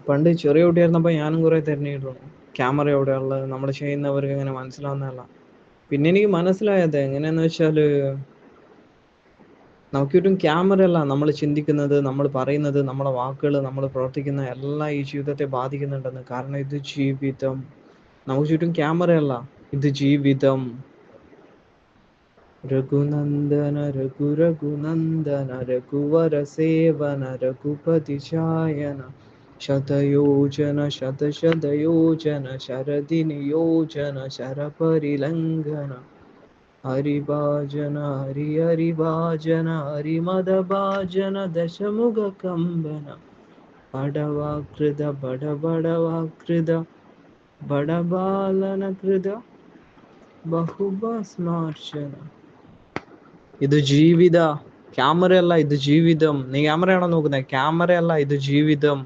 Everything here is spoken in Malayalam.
പണ്ട് ചെറിയ കുട്ടിയായിരുന്നപ്പോൾ ഞാനും കുറേ തിരഞ്ഞിട്ടുണ്ട്, ക്യാമറ എവിടെയുള്ളത്, നമ്മൾ ചെയ്യുന്നവർക്ക് എങ്ങനെ മനസ്സിലാവുന്നതല്ല. പിന്നെ എനിക്ക് മനസ്സിലായത് എങ്ങനെയാന്ന് വെച്ചാൽ, നമുക്ക് ചുറ്റും ക്യാമറയല്ല, നമ്മൾ ചിന്തിക്കുന്നത്, നമ്മൾ പറയുന്നത്, നമ്മുടെ വാക്കുകൾ, നമ്മൾ പ്രവർത്തിക്കുന്ന എല്ലാം ഈ ജീവിതത്തെ ബാധിക്കുന്നുണ്ടെന്ന്. കാരണം ഇത് ജീവിതം. നമുക്ക് ചുറ്റും ക്യാമറയല്ല, ഇത് ജീവിതം. രഘുനന്ദന രഘു രഘുനന്ദന രഘുവര സേവന രഘുപതി ചായന ശതയോജന ശതശതയോജന ശരദി നിയോജന ശരപരിലംഘന ഹരിഭാജന ഹരി ഹരിഭാജന ഹരിമദഭാജന ദശമുഖ കമ്പന ബടവാകൃത ബടബടവാകൃത ബടബാലന കൃത ബഹുഭസ്മാർച്ചന. ഇത് ജീവിത, ക്യാമറയല്ല, ഇത് ജീവിതം. നീ ക്യാമറയാണോ നോക്കുന്നത്? ക്യാമറയല്ല, ഇത് ജീവിതം.